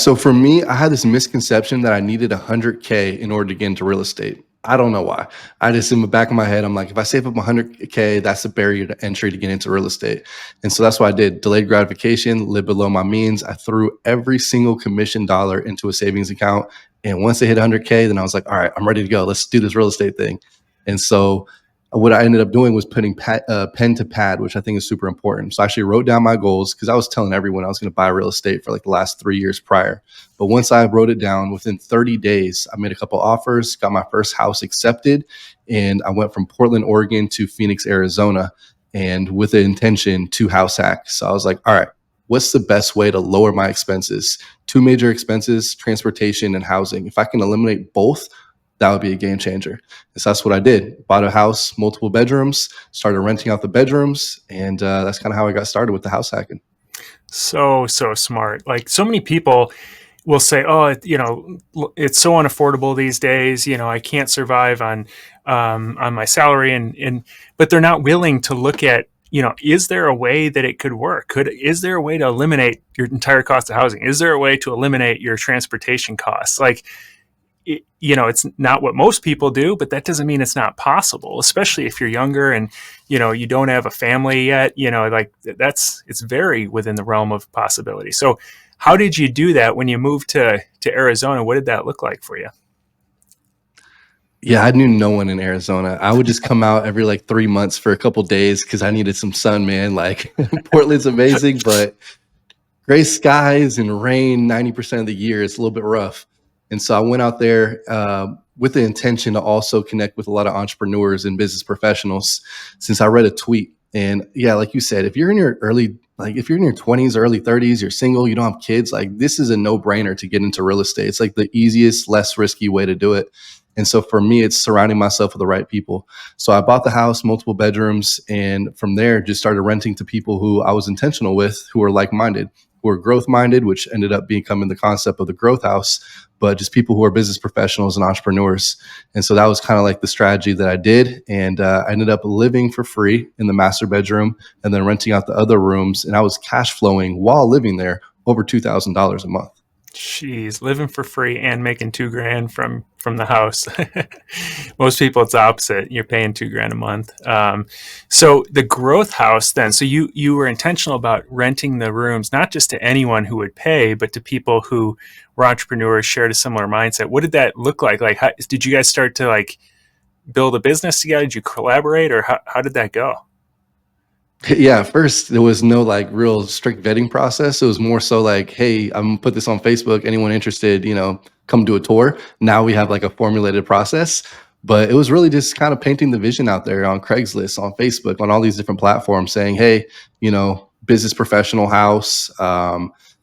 So for me, I had this misconception that I needed 100K in order to get into real estate. I don't know why. I just in the back of my head, I'm like, if I save up 100K, that's the barrier to entry to get into real estate. And so that's what I did. Delayed gratification, live below my means. I threw every single commission dollar into a savings account. And once they hit 100K, then I was like, all right, I'm ready to go. Let's do this real estate thing. And so what I ended up doing was putting pen to pad, which I think is super important. So I actually wrote down my goals because I was telling everyone I was going to buy real estate for like the last 3 years prior. But once I wrote it down, within 30 days, I made a couple offers, got my first house accepted, and I went from Portland, Oregon to Phoenix, Arizona, and with the intention to house hack. So I was like, all right, what's the best way to lower my expenses? Two major expenses, transportation and housing. If I can eliminate both, that would be a game changer. And so that's what I did. Bought a house, multiple bedrooms, started renting out the bedrooms. And that's kind of how I got started with the house hacking. So smart. Like so many people will say, oh, it's so unaffordable these days. I can't survive on my salary. But they're not willing to look at, is there a way that it could work? Is there a way to eliminate your entire cost of housing? Is there a way to eliminate your transportation costs? Like, it's not what most people do, but that doesn't mean it's not possible, especially if you're younger and, you don't have a family yet, it's very within the realm of possibility. So how did you do that when you moved to Arizona? What did that look like for you? Yeah, I knew no one in Arizona. I would just come out every like 3 months for a couple days because I needed some sun, man. Like Portland's amazing, but gray skies and rain 90% of the year, it's a little bit rough. And so I went out there with the intention to also connect with a lot of entrepreneurs and business professionals since I read a tweet. And yeah, like you said, if you're in your 20s, early 30s, you're single, you don't have kids, like this is a no brainer to get into real estate. It's like the easiest, less risky way to do it. And so for me, it's surrounding myself with the right people. So I bought the house, multiple bedrooms, and from there just started renting to people who I was intentional with, who are like-minded, who are growth-minded, which ended up becoming the concept of the growth house, but just people who are business professionals and entrepreneurs. And so that was kind of like the strategy that I did. And I ended up living for free in the master bedroom and then renting out the other rooms. And I was cash flowing while living there over $2,000 a month. Jeez, living for free and making $2,000 from the house. Most people, it's the opposite. You're paying $2,000 a month. So the growth house, then. So you were intentional about renting the rooms, not just to anyone who would pay, but to people who were entrepreneurs, shared a similar mindset. What did that look like? Like, did you guys start to build a business together? Did you collaborate, or how did that go? Yeah, at first there was no like real strict vetting process. It was more so like, hey, I'm gonna put this on Facebook. Anyone interested, come do a tour. Now we have like a formulated process. But it was really just kind of painting the vision out there on Craigslist, on Facebook, on all these different platforms saying, hey, business professional house.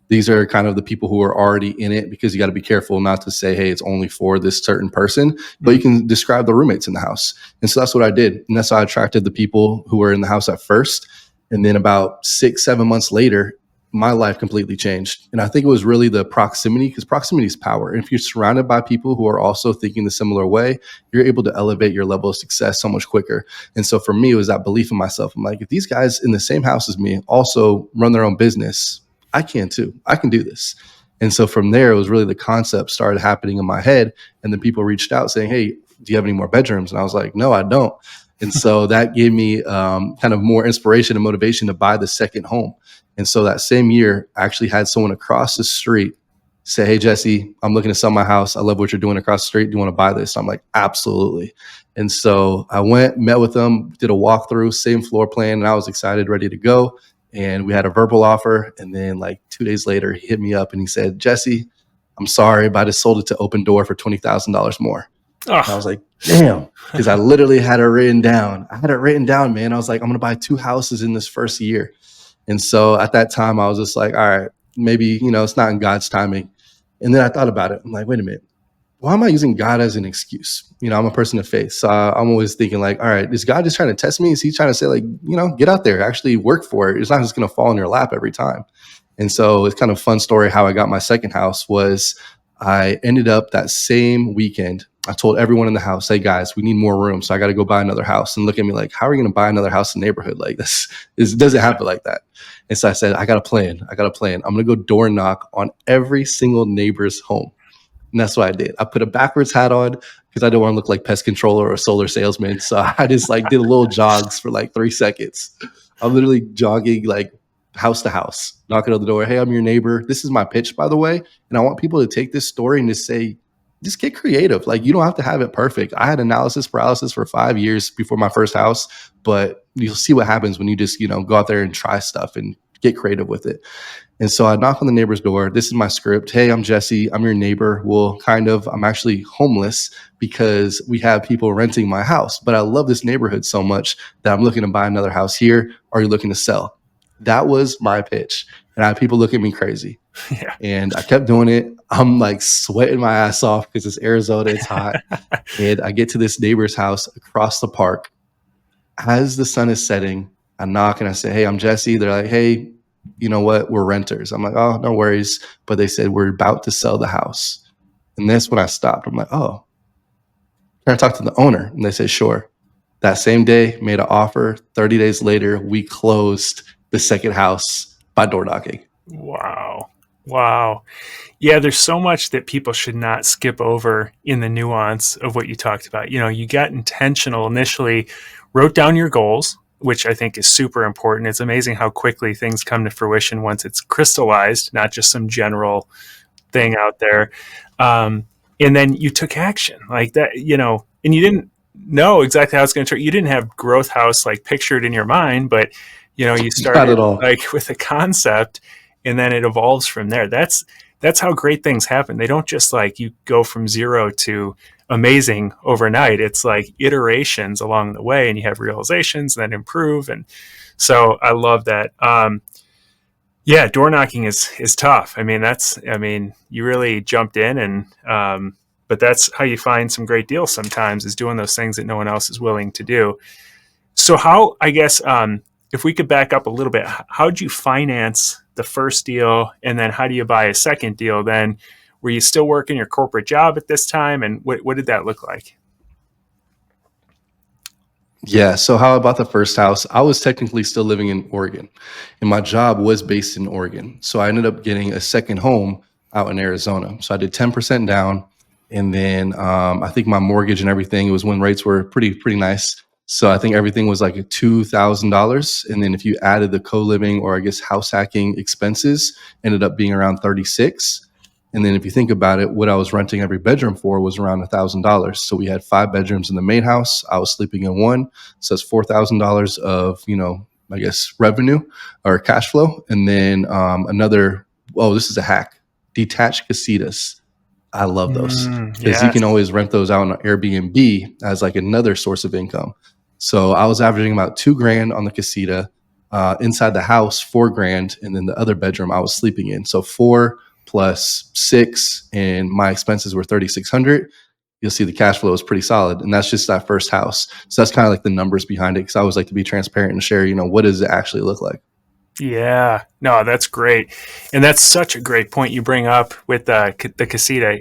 These are kind of the people who are already in it, because you got to be careful not to say, hey, it's only for this certain person, but you can describe the roommates in the house. And so that's what I did. And that's how I attracted the people who were in the house at first. And then about 6-7 months later, my life completely changed. And I think it was really the proximity, because proximity is power. And if you're surrounded by people who are also thinking the similar way, you're able to elevate your level of success so much quicker. And so for me, it was that belief in myself. I'm like, if these guys in the same house as me also run their own business, I can too. I can do this. And so from there, it was really the concept started happening in my head. And then people reached out saying, hey, do you have any more bedrooms? And I was like, no, I don't. And so that gave me kind of more inspiration and motivation to buy the second home. And so that same year, I actually had someone across the street say, hey, Jesse, I'm looking to sell my house. I love what you're doing across the street. Do you want to buy this? I'm like, absolutely. And so I went, met with them, did a walkthrough, same floor plan, and I was excited, ready to go. And we had a verbal offer. And then like 2 days later, he hit me up and he said, Jesse, I'm sorry, but I just sold it to Open Door for $20,000 more. Oh. I was like, damn, because I literally had it written down. Man. I was like, I'm going to buy 2 houses in this first year. And so at that time, I was just like, all right, maybe, it's not in God's timing. And then I thought about it. I'm like, wait a minute. Why am I using God as an excuse? I'm a person of faith. So I'm always thinking like, all right, is God just trying to test me? Is he trying to say like, get out there, actually work for it? It's not just going to fall in your lap every time. And so it's kind of a fun story. How I got my second house was I ended up that same weekend. I told everyone in the house, "Hey guys, we need more room, so I got to go buy another house." And look at me like, "How are you going to buy another house in the neighborhood? Like this is, doesn't happen like that." And so I said, "I got a plan. I got a plan. I'm going to go door knock on every single neighbor's home." And that's what I did. I put a backwards hat on because I don't want to look like pest controller or a solar salesman. So I just like did a little jogs for like 3 seconds. I'm literally jogging like house to house, knocking on the door. "Hey, I'm your neighbor. This is my pitch, by the way. And I want people to take this story and just say, just get creative. Like you don't have to have it perfect. I had analysis paralysis for 5 years before my first house, but you'll see what happens when you just, go out there and try stuff and get creative with it." And so I knock on the neighbor's door. This is my script. "Hey, I'm Jesse. I'm your neighbor. Well, kind of. I'm actually homeless because we have people renting my house, but I love this neighborhood so much that I'm looking to buy another house here. Are you looking to sell?" That was my pitch. And I had people look at me crazy. Yeah. And I kept doing it. I'm like sweating my ass off because it's Arizona, it's hot. And I get to this neighbor's house across the park. As the sun is setting, I knock and I say, "Hey, I'm Jesse." They're like, "Hey, you know what? We're renters." I'm like, "Oh, no worries." But they said, "We're about to sell the house." And that's when I stopped. I'm like, "Oh, can I talk to the owner?" And they said, "Sure." That same day, made an offer. 30 days later, we closed the second house by door knocking. Wow. Wow. Yeah, there's so much that people should not skip over in the nuance of what you talked about. You got intentional initially, wrote down your goals, which I think is super important. It's amazing how quickly things come to fruition once it's crystallized, not just some general thing out there. Um, and then you took action like that, and you didn't know exactly how it's going to turn. You didn't have growth house like pictured in your mind, but you Not started at all. like with a concept, and then it evolves from there. That's how great things happen. They don't just like you go from zero to amazing overnight. It's like iterations along the way, and you have realizations, and then improve. And so I love that. Yeah, door knocking is tough. I mean you really jumped in, and but that's how you find some great deals sometimes, is doing those things that no one else is willing to do. So how, I guess, if we could back up a little bit, how'd you finance the first deal, and then how do you buy a second deal? Then were you still working your corporate job at this time, and what did that look like? Yeah. So how about the first house? I was technically still living in Oregon, and my job was based in Oregon. So I ended up getting a second home out in Arizona. So I did 10% down, and then I think my mortgage and everything. It was when rates were pretty nice. So I think everything was like $2,000, and then if you added the co living or I guess house hacking expenses, ended up being around 36. And then if you think about it, what I was renting every bedroom for was around $1,000. So we had 5 bedrooms in the main house. I was sleeping in one. So that's $4,000 of, I guess revenue or cash flow. And then another, oh, this is a hack, detached casitas. I love those because you Yes. can always rent those out on Airbnb as like another source of income. So I was averaging about 2 grand on the casita. Inside the house, 4 grand, and then the other bedroom I was sleeping in. So 4 plus 6, and my expenses were 3,600. You'll see the cash flow is pretty solid, and that's just that first house. So that's kind of like the numbers behind it, because I always like to be transparent and share. What does it actually look like? Yeah, no, that's great, and that's such a great point you bring up with the casita.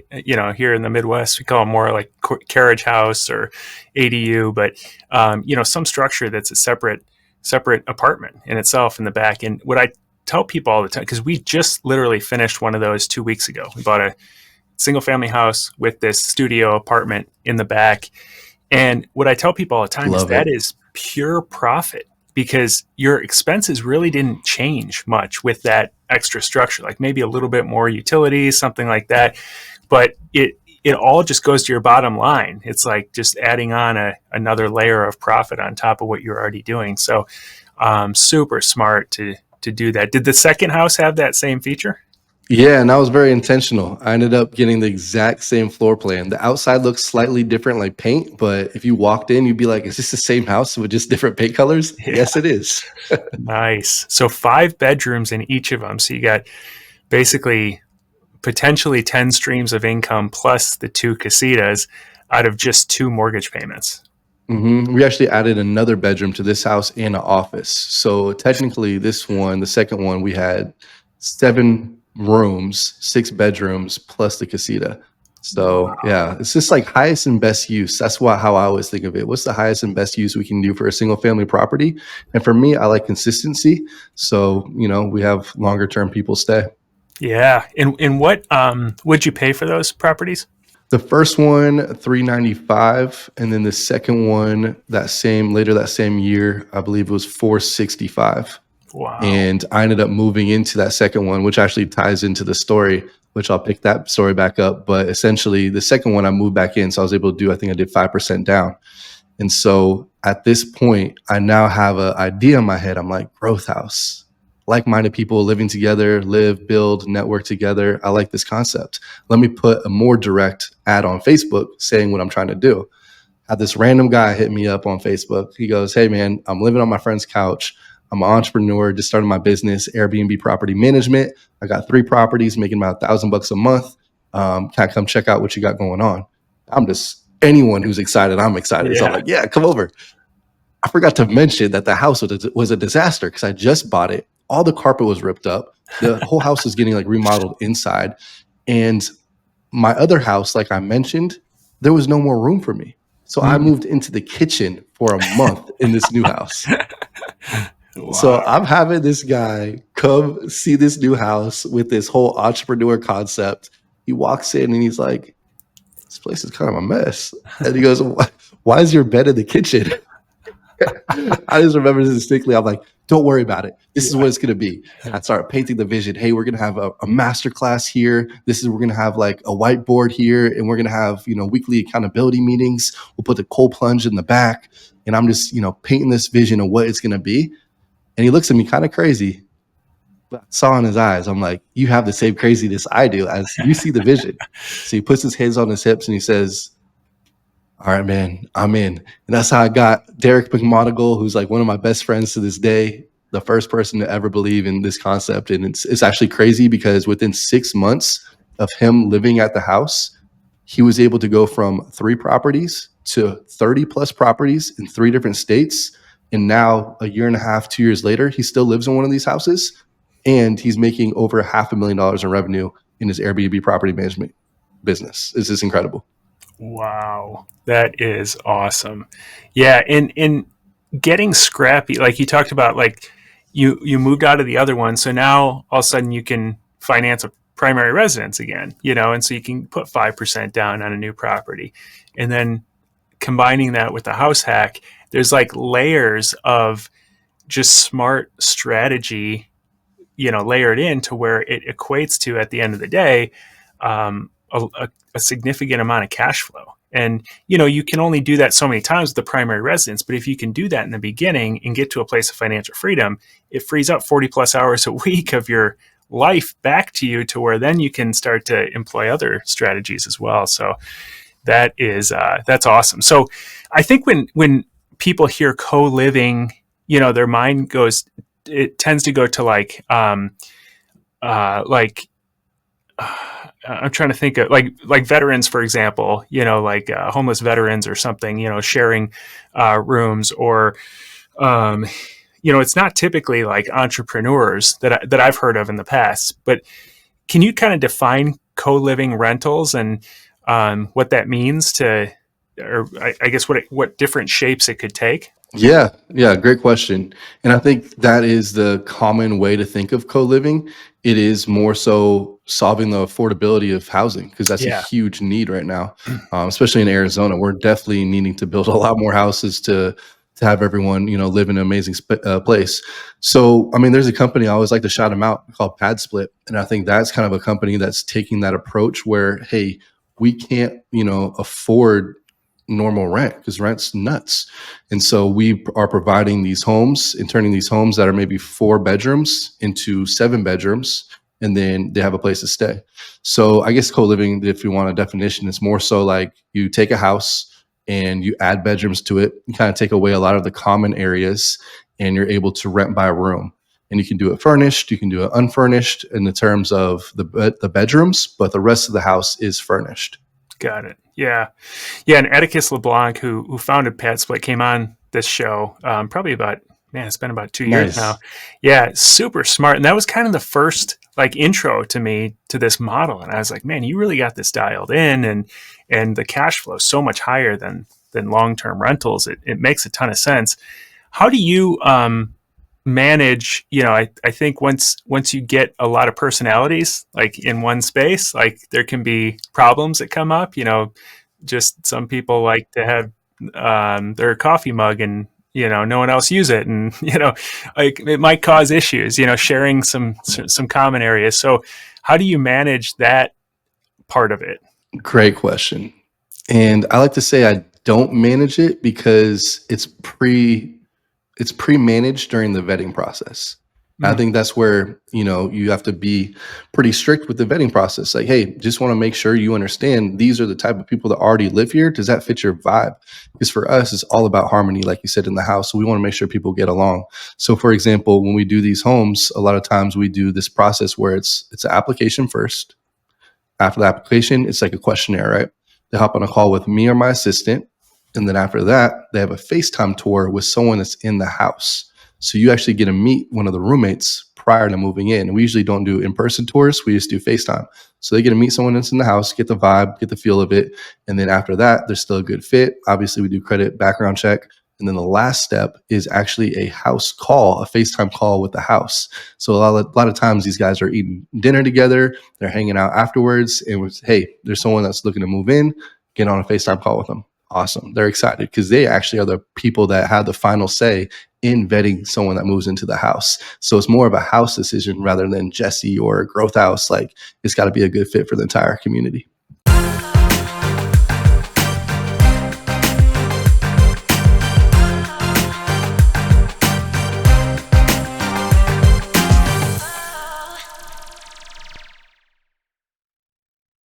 Here in the Midwest, we call them more like carriage house or ADU, but some structure that's a separate apartment in itself in the back. And what I tell people all the time, because we just literally finished one of those 2 weeks ago. We bought a single family house with this studio apartment in the back, and what I tell people all the time is Love that it. is pure profit, because your expenses really didn't change much with that extra structure, like maybe a little bit more utilities, something like that. But it all just goes to your bottom line. It's like just adding on another layer of profit on top of what you're already doing. So super smart to do that. Did the second house have that same feature? Yeah, and I was very intentional. I ended up getting the exact same floor plan. The outside looks slightly different, like paint, but if you walked in, you'd be like, "Is this the same house with just different paint colors?" Yeah, Yes, it is. nice. So 5 bedrooms in each of them. So you got basically potentially 10 streams of income plus the two casitas out of just two mortgage payments. We actually added another bedroom to this house and an office. So technically, this one, the second one, we had 7. rooms, 6 bedrooms plus the casita. So Wow. yeah, it's just like highest and best use. That's what how I always think of it. What's the highest and best use we can do for a single family property? And for me, I like consistency. So, we have longer term people stay. Yeah. And what would you pay for those properties? The first one, 395, and then the second one that same year, I believe it was 465. Wow. And I ended up moving into that second one, which actually ties into the story, which I'll pick that story back up. But essentially, the second one I moved back in, so I was able to do. I think I did 5% down. And so at this point, I now have an idea in my head. I'm like, growth house, like-minded people living together, live, build, network together. I like this concept. Let me put a more direct ad on Facebook saying what I'm trying to do. Had this random guy hit me up on Facebook. He goes, "Hey man, I'm living on my friend's couch. I'm an entrepreneur, just started my business, Airbnb property management. I got 3 properties, making about $1,000 a month. Can I come check out what you got going on?" I'm just anyone who's excited, I'm excited. So I'm Yeah. like, "Yeah, come over." I forgot to mention that the house was a disaster because I just bought it. All the carpet was ripped up. The whole house is getting like remodeled inside. And my other house, like I mentioned, there was no more room for me. So I Mm. moved into the kitchen for a month in this new house. Wow. So I'm having this guy come see this new house with this whole entrepreneur concept. He walks in and he's like, "This place is kind of a mess." And he goes, "Why is your bed in the kitchen?" I just remember this distinctly. I'm like, "Don't worry about it. This is Yeah. what it's gonna be." I started painting the vision. Hey, we're gonna have a master class here. We're gonna have like a whiteboard here, and we're gonna have weekly accountability meetings. We'll put the cold plunge in the back, and I'm just painting this vision of what it's gonna be. And he looks at me kind of crazy, but I saw in his eyes, I'm like, "You have the same craziness I do as you see the vision." So he puts his hands on his hips and he says, "All right, man, I'm in." And that's how I got Derek McMonigal, who's like one of my best friends to this day, the first person to ever believe in this concept. And it's actually crazy because within 6 months of him living at the house, he was able to go from 3 properties to 30 plus properties in 3 different states. And now, a year and a half, 2 years later, he still lives in one of these houses and he's making over $500,000 in revenue in his Airbnb property management business. It's just incredible. Wow. That is awesome. Yeah, and getting scrappy, like you talked about, like you moved out of the other one, so now all of a sudden you can finance a primary residence again, and so you can put 5% down on a new property. And then combining that with the house hack, there's like layers of just smart strategy, layered in to where it equates to, at the end of the day, a significant amount of cash flow. And you can only do that so many times with the primary residence, but if you can do that in the beginning and get to a place of financial freedom, it frees up 40 plus hours a week of your life back to you, to where then you can start to employ other strategies as well. So that's awesome. So I think when people hear co-living, their mind goes, it tends to go to like I'm trying to think of like veterans, for example, like homeless veterans or something, sharing rooms, or um, it's not typically like entrepreneurs that I've heard of in the past. But can you kind of define co-living rentals and what that means to, or I guess what different shapes it could take? Yeah, yeah, great question. And I think that is the common way to think of co-living. It is more so solving the affordability of housing because that's a Yeah, huge need right now, especially in Arizona. We're definitely needing to build a lot more houses to have everyone live in an amazing place. So, I mean, there's a company I always like to shout them out called Pad Split, and I think that's kind of a company that's taking that approach where, hey, we can't afford normal rent because rent's nuts. And so we are providing these homes and turning these homes that are maybe 4 bedrooms into 7 bedrooms, and then they have a place to stay. So I guess co-living, if you want a definition, it's more so like you take a house and you add bedrooms to it, you kind of take away a lot of the common areas, and you're able to rent by room. And you can do it furnished, you can do it unfurnished in the terms of the bedrooms, but the rest of the house is furnished. got it. Yeah, yeah. And Atticus LeBlanc, who founded Pad Split, came on this show probably about, man, it's been about 2 years now. Nice. Yeah, super smart. And that was kind of the first like intro to me to this model, and I was like, man, you really got this dialed in, and the cash flow is so much higher than long term rentals. It makes a ton of sense. How do you manage, I think once you get a lot of personalities like in one space, like there can be problems that come up, just some people like to have their coffee mug and no one else use it, and like it might cause issues, sharing some common areas. So how do you manage that part of it? Great question. And I like to say I don't manage it because it's pre-managed during the vetting process. I Mm, think that's where, you have to be pretty strict with the vetting process. Like, hey, just want to make sure you understand these are the type of people that already live here. Does that fit your vibe? Because for us, it's all about harmony, like you said, in the house. So we want to make sure people get along. So for example, when we do these homes, a lot of times we do this process where it's an application first. After the application, it's like a questionnaire, right? They hop on a call with me or my assistant. And then after that, they have a FaceTime tour with someone that's in the house. So you actually get to meet one of the roommates prior to moving in. We usually don't do in person tours, we just do FaceTime. So they get to meet someone that's in the house, get the vibe, get the feel of it. And then after that, there's still a good fit. Obviously, we do credit background check. And then the last step is actually a house call, a FaceTime call with the house. So a lot of times these guys are eating dinner together, they're hanging out afterwards, and was, hey, there's someone that's looking to move in, get on a FaceTime call with them. Awesome. They're excited because they actually are the people that have the final say in vetting someone that moves into the house. So it's more of a house decision rather than Jesse or a growth house. Like it's got to be a good fit for the entire community.